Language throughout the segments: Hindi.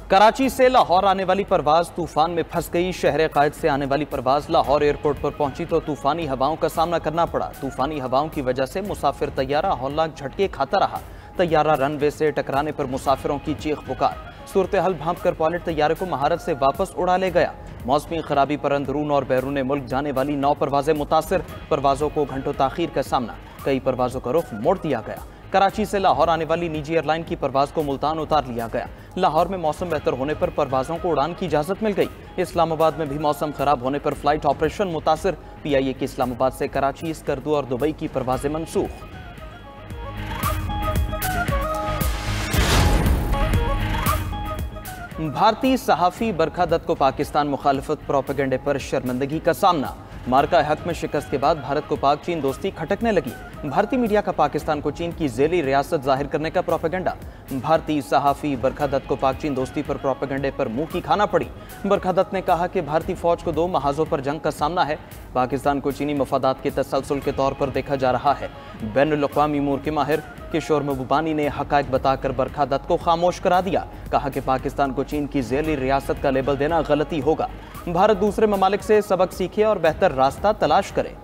कराची से लाहौर आने वाली परवाज तूफान में फंस गई। शहर कायद से आने वाली परवाज लाहौर एयरपोर्ट पर पहुंची तो तूफानी हवाओं का सामना करना पड़ा। तूफानी हवाओं की वजह से मुसाफिर तैयारा हौलनाक झटके खाता रहा। तैयारा रनवे से टकराने पर मुसाफिरों की चीख पुकार। सूरत हाल भांपकर पायलट तैयारे को महारत से वापस उड़ा ले गया। मौसमी खराबी पर अंदरून और बैरून मुल्क जाने वाली 9 परवाजें मुतासिर। परवाजों को घंटों ताखीर का सामना। कई परवाजों का रुख मोड़ दिया गया। कराची से लाहौर आने वाली निजी एयरलाइन की परवाज को मुल्तान उतार लिया गया। लाहौर में मौसम बेहतर होने पर परवाजों को उड़ान की इजाजत मिल गई। इस्लामाबाद में भी मौसम खराब होने पर फ्लाइट ऑपरेशन मुतासिर। PIA की इस्लामाबाद से कराची, स्कर्दू और दुबई की परवाजें मनसूख। भारतीय सहाफी बरखा दत्त को पाकिस्तान मुखालिफत प्रोपेगेंडे पर शर्मिंदगी का सामना। मार्का हक में शिकस्त के बाद भारत को पाक चीन दोस्ती खटकने लगी। भारतीय मीडिया का पाकिस्तान को चीन की ज़ेली रियासत जाहिर करने का प्रोपेगेंडा। भारतीय सहाफी बरखा दत्त को पाक चीन दोस्ती पर प्रोपेगेंडे पर मुंह की खाना पड़ी। बरखा दत्त ने कहा कि भारतीय फौज को 2 महाजों पर जंग का सामना है। पाकिस्तान को चीनी मफादात के तसलसल के तौर पर देखा जा रहा है। बैनुल-अक़वामी उमूर के माहिर किशोर महबूबानी ने हक़ाइक़ बताकर बरखा दत्त को खामोश करा दिया। कहा कि पाकिस्तान को चीन की ज़ेली रियासत का लेबल देना गलती होगा। भारत दूसरे ममालिक से सबक सीखे और बेहतर रास्ता तलाश करे।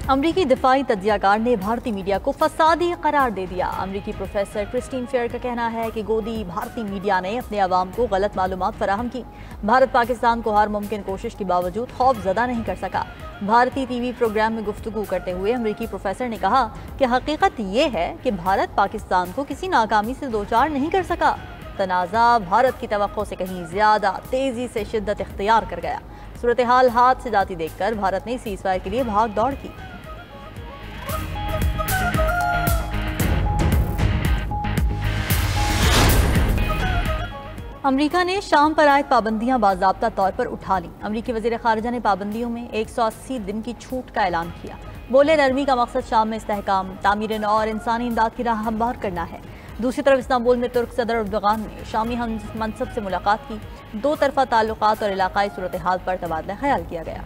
अमरीकी दिफाई तज्जियाकार ने भारतीय मीडिया को फसादी करार दे दिया। अमरीकी प्रोफेसर क्रिस्टीन फेयर का कहना है कि गोदी भारतीय मीडिया ने अपने अवाम को गलत मालूमात फराहम की। भारत पाकिस्तान को हर मुमकिन कोशिश के बावजूद खौफजदा नहीं कर सका। भारतीय TV प्रोग्राम में गुफ्तगू करते हुए अमरीकी प्रोफेसर ने कहा कि हकीकत ये है कि भारत पाकिस्तान को किसी नाकामी से दो चार नहीं कर सका। तनाज़ा भारत की तवक्को से कहीं ज्यादा तेजी से शिद्दत इख्तियार कर गया। सूरत हाल हाथ से जाती देखकर भारत ने सीज़फायर के लिए भाग दौड़ की। अमरीका ने शाम पर आयद पाबंदियां बाज़ाब्ता तौर पर उठा ली। अमरीकी वज़ीर ख़ारिजा ने पाबंदियों में 180 दिन की छूट का ऐलान किया। बोले नरमी का मकसद शाम में इस्तेहकाम, तामीर नौ और इंसानी इमदाद की राह हमवार करना है। दूसरी तरफ इस्तांबुल में तुर्क सदर अर्दोगान ने शामी मनसब से मुलाकात की। 2 तरफ़ा ताल्लुकात और इलाकाई सूरत हाल पर तबादला ख्याल किया गया।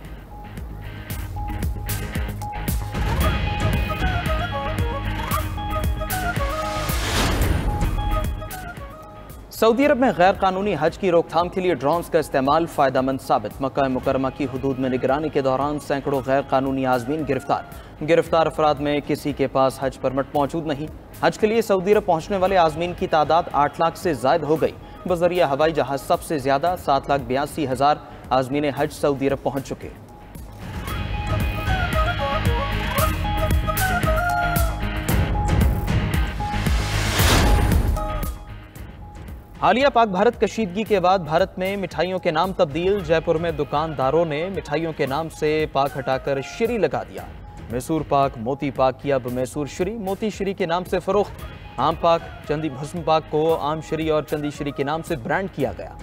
सऊदी अरब में गैर कानूनी हज की रोकथाम के लिए ड्रोन्स का इस्तेमाल फ़ायदेमंद साबित। मक्का मुकरमा की हुदूद में निगरानी के दौरान सैकड़ों गैर कानूनी आज़मीन गिरफ्तार अफराद में किसी के पास हज परमिट मौजूद नहीं। हज के लिए सऊदी अरब पहुंचने वाले आज़मीन की तादाद 8 लाख से ज़ायद हो गई। बज़रिया हवाई जहाज सबसे ज़्यादा 7,82,000 आज़मीन हज सऊदी अरब पहुँच चुके। हालिया पाक भारत कशीदगी के बाद भारत में मिठाइयों के नाम तब्दील। जयपुर में दुकानदारों ने मिठाइयों के नाम से पाक हटाकर श्री लगा दिया। मैसूर पाक, मोती पाक की अब मैसूर श्री, मोती श्री के नाम से फरोख्त। आम पाक, चंदी भस्म पाक को आम श्री और चंदी श्री के नाम से ब्रांड किया गया।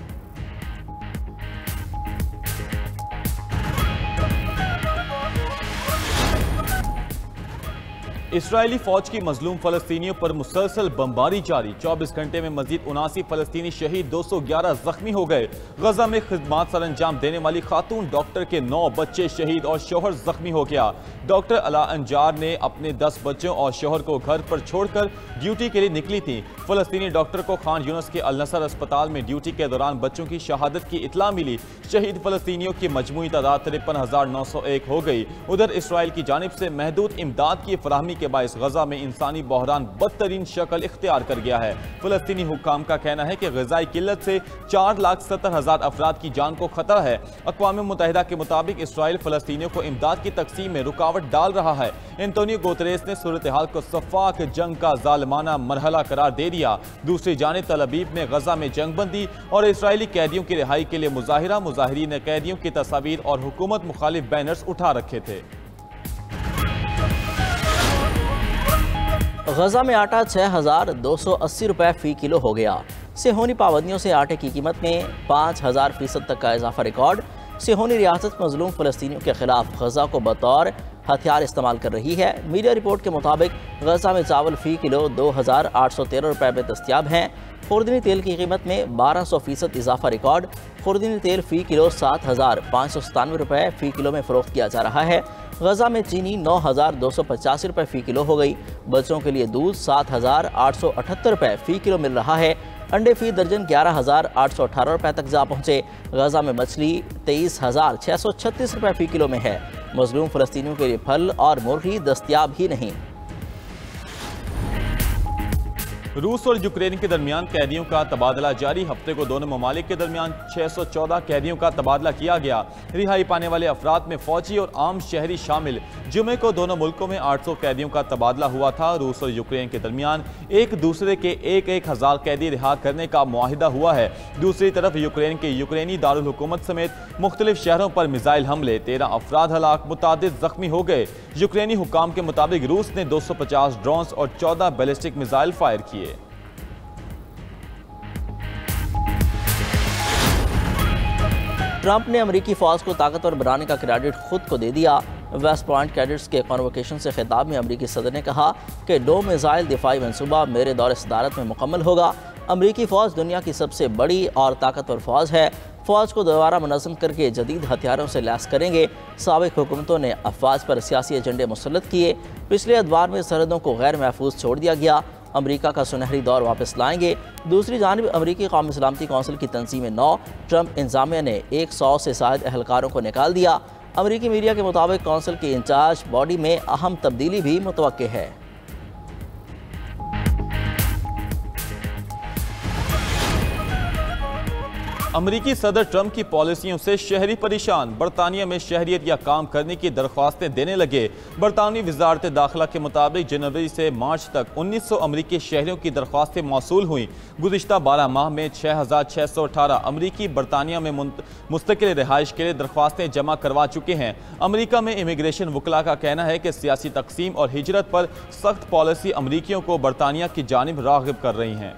इसराइली फौज की मजलूम फलस्तीनियों पर मुसलसल बमबारी जारी। 24 घंटे में मजीद 79 फलस्तीनी शहीद, 211 जख्मी हो गए। गजा में खिदमात सर अंजाम देने वाली खातून डॉक्टर के 9 बच्चे शहीद और शोहर जख्मी हो गया। डॉक्टर अला अंजार ने अपने 10 बच्चों और शोहर को घर पर छोड़कर ड्यूटी के लिए निकली थी। फलस्तीनी डॉक्टर को खान यूनस के अल नसर अस्पताल में ड्यूटी के दौरान बच्चों की शहादत की इतला मिली। शहीद फलस्तीनियों की मजमूई तादाद 53,901 हो गई। उधर इसराइल की जानिब से महदूद इमदाद की फराहमी के बायस गजा में इंसानी बहरान बदतरीन शक्ल इख्तियार कर गया है। फलस्तीनी हुक्काम का कहना है कि ग़िज़ाई किल्लत से 4,70,000 अफराद की जान को खतरा है। अक़वाम मुत्तहिदा के मुताबिक इसराइल फलस्तीनियों को इमदाद की तकसीम में रुकावट डाल रहा है। एंटोनियो गुतेरेस ने सूरत हाल को सफ़ाक जंग का ज़ालिमाना मरहला करार दे दिया। दूसरी जानिब तल अबीब में गजा में जंगबंदी और इसराइली कैदियों की रिहाई के लिए मुजाहिरीन ने कैदियों की तस्वीर और हुकूमत मुखालिफ बैनर्स उठा रखे थे। गजा में आटा 6,280 रुपये फ़ी किलो हो गया। सेहोनी पाबंदियों से आटे की कीमत में 5,000% तक का इजाफा रिकॉर्ड। सिहोनी रियासत मजलूम फ़लस्तीनियों के खिलाफ गजा को बतौर हथियार इस्तेमाल कर रही है। मीडिया रिपोर्ट के मुताबिक गजा में चावल फ़ी किलो 2,813 रुपये में दस्तियाब हैं। खुर्दनी तेल की कीमत में 1200% इजाफा रिकॉर्ड। खुर्दनी तेल फ़ी किलो 7,597 रुपये फ़ी किलो में फ़रोख्त किया जा रहा है। गजा में चीनी 9,285 रुपये फ़ी किलो हो गई। बच्चों के लिए दूध 7,878 रुपये फ़ी किलो मिल रहा है। अंडे फ़ी दर्जन 11,818 रुपये तक जा पहुँचे। गजा में मछली 23,636 रुपये फ़ी किलो में है। मजलूम फ़लस्तीनियों के लिए फल और मुर्गी दस्तियाब ही नहीं। रूस और यूक्रेन के दरमियान कैदियों का तबादला जारी। हफ्ते को दोनों ममालिक के दरमियान 614 कैदियों का तबादला किया गया। रिहाई पाने वाले अफराद में फौजी और आम शहरी शामिल। जुमे को दोनों मुल्कों में 800 कैदियों का तबादला हुआ था। रूस और यूक्रेन के दरमियान एक दूसरे के 1,000 कैदी रिहा करने का मुआहिदा हुआ है। दूसरी तरफ यूक्रेन के यूक्रेनी दारुल हुकूमत समेत मुख्तलिफ शहरों पर मिसाइल हमले, 13 अफराद हलाक, मुतादिद जख्मी हो गए। यूक्रेनी हुकाम के मुताबिक रूस ने 250 ड्रोन्स और 14 बैलिस्टिक मिसाइल फायर किए। ट्रंप ने अमेरिकी फौज को ताकतवर बनाने का क्रेडिट खुद को दे दिया। वेस्ट पॉइंट कैडेट्स के कॉन्वोकेशन से खिताब में अमेरिकी सदर ने कहा कि 2 मिसाइल दिफाई मंसूबा मेरे दौरे सदारत में मुकम्मल होगा। अमेरिकी फ़ौज दुनिया की सबसे बड़ी और ताकतवर फ़ौज है। फ़ौज को दोबारा मुनज़्ज़म करके जदीद हथियारों से लैस करेंगे। साबिक़ हुकूमतों ने अफवाज पर सियासी एजेंडे मुसल्लत किए। पिछले अदवार में सरहदों को गैर महफूज छोड़ दिया गया। अमेरिका का सुनहरी दौर वापस लाएंगे। दूसरी जानिब अमेरिकी कौमी सलामती कौंसिल की तंजीम 9 ट्रंप इंतजामिया ने 100 से ज़ायद अहलकारों को निकाल दिया। अमेरिकी मीडिया के मुताबिक कौंसिल के इंचार्ज बॉडी में अहम तब्दीली भी मुतवक्के है। अमेरिकी सदर ट्रंप की पॉलिसियों से शहरी परेशान। बरतानिया में शहरियत या काम करने की दरख्वास्तें देने लगे। बरतानवी वजारत दाखिला के मुताबिक जनवरी से मार्च तक 1900 अमरीकी शहरियों की दरख्वास्तें मौसूल हुई। गुज़िश्ता 12 माह में 6,618 अमरीकी बरतानिया में मुस्तकिल रिहाइश के लिए दरख्वास्तें जमा करवा चुके हैं। अमरीका में इमिग्रेशन वकला का कहना है कि सियासी तकसीम और हिजरत पर सख्त पॉलिसी अमरीकियों को बरतानिया की जानिब राग़िब कर रही हैं।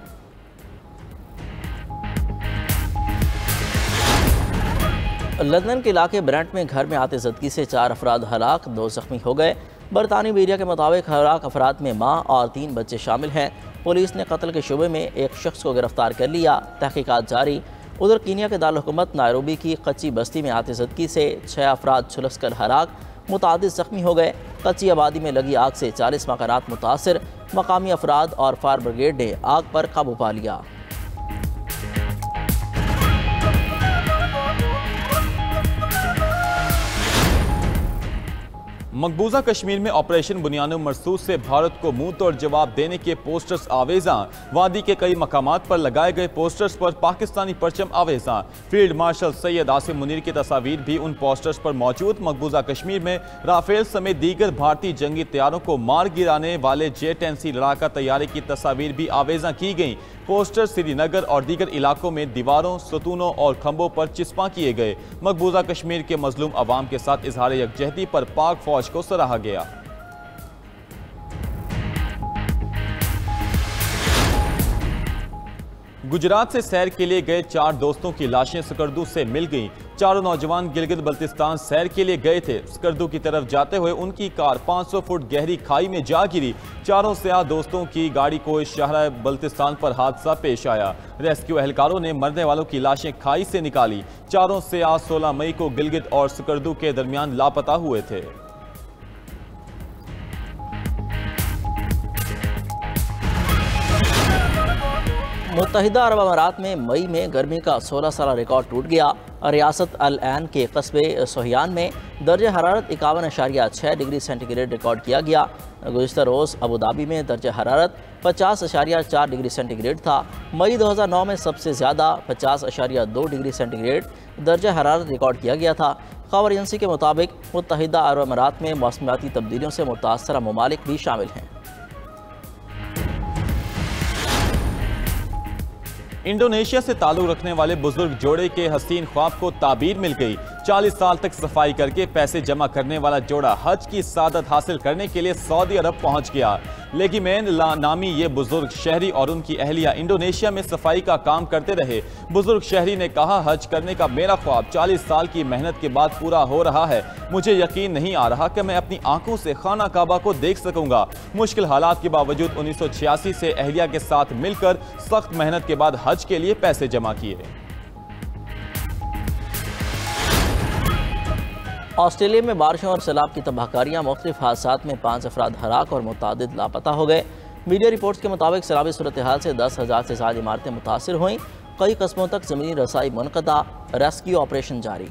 लंदन के इलाके ब्रेंट में घर में आतिशबाजी से 4 अफराद हलाक, 2 जख्मी हो गए। बरतानी मीडिया के मुताबिक हलाक अफराद में माँ और 3 बच्चे शामिल हैं। पुलिस ने कत्ल के शुबे में एक शख्स को गिरफ्तार कर लिया। तहकीकात जारी। उधर कीनिया के दारुल हुकूमत नायरोबी की कच्ची बस्ती में आतिशबाजी से 6 अफराद झुलस कर हलाक, मुतादिद जख्मी हो गए। कच्ची आबादी में लगी आग से 40 मकानात मुतासर। मकामी अफराद और फायर ब्रिगेड ने आग पर काबू पा लिया। मकबूजा कश्मीर में ऑपरेशन बुनियाद मरसूद से भारत को मुंह तोड़ जवाब देने के पोस्टर्स आवेजा। वादी के कई मकामात पर लगाए गए पोस्टर्स पर पाकिस्तानी परचम आवेजा। फील्ड मार्शल सैयद आसिम मुनीर की तस्वीर भी उन पोस्टर्स पर मौजूद। मकबूजा कश्मीर में राफेल समेत दीगर भारतीय जंगी तैयारों को मार गिराने वाले J-10C लड़ाका तैयारी की तस्वीर भी आवेजा की गई। पोस्टर श्रीनगर और दीगर इलाकों में दीवारों, सतूनों और खंभों पर चिस्पा किए गए। मकबूजा कश्मीर के मजलूम अवाम के साथ इजहार यकजहती पर पाक फौज को सराहा गया। गुजरात से सैर के लिए गए 4 दोस्तों की लाशें स्कर्दू से मिल गईं। चारों नौजवान गिलगित बल्तिस्तान सैर के लिए गए थे। स्कर्दू की तरफ जाते हुए उनकी कार 500 फुट गहरी खाई में जा गिरी। चारों सयाह दोस्तों की गाड़ी को शहर बल्तिस्तान पर हादसा पेश आया। रेस्क्यू एहलकारों ने मरने वालों की लाशें खाई से निकाली। चारों सयाह 16 मई को गिलगित और स्कर्दू के दरमियान लापता हुए थे। मुत्तहिदा अरब अमारात में मई में गर्मी का 16 साला रिकॉर्ड टूट गया। रियासत अल ऐन के कस्बे सोहियान में दर्ज हरारत 51.6 डिग्री सेंटीग्रेड रिकॉर्ड किया गया। गुज़िश्ता रोज़ अबू धाबी में दर्ज हरारत 50.4 डिग्री सेंटीग्रेड था। मई 2009 में सबसे ज़्यादा 50.2 डिग्री सेंटीग्रेड दर्ज हरारत रिकॉर्ड किया गया था। खबर एजेंसी के मुताबिक मुत्तहिदा अरब अमारात में मौसमियाती तब्दीलियों से मुतासरा ममालिक भी शामिल हैं। इंडोनेशिया से ताल्लुक़ रखने वाले बुजुर्ग जोड़े के हसीन ख्वाब को ताबीर मिल गई। 40 साल तक सफाई करके पैसे जमा करने वाला जोड़ा हज की सादत हासिल करने के लिए सऊदी अरब पहुंच गया। लेगिमेन नामी ये बुजुर्ग शहरी और उनकी अहलिया इंडोनेशिया में सफाई का काम करते रहे। बुजुर्ग शहरी ने कहा, हज करने का मेरा ख्वाब 40 साल की मेहनत के बाद पूरा हो रहा है। मुझे यकीन नहीं आ रहा कि मैं अपनी आंखों से खाना काबा को देख सकूंगा। मुश्किल हालात के बावजूद 1986 से अहलिया के साथ मिलकर सख्त मेहनत के बाद हज के लिए पैसे जमा किए। ऑस्ट्रेलिया में बारिशों और सैलाब की तबाहकारियां, मुख्तलिफ हादसात में 5 अफराद हलाक और मुतादिद लापता हो गए। मीडिया रिपोर्ट्स के मुताबिक सैलाबी सूरत हाल से 10,000 से ज़्यादा इमारतें मुतासर हुईं। कई कस्बों तक ज़मीनी रसाई मुनक़ता, रेस्क्यू ऑपरेशन जारी।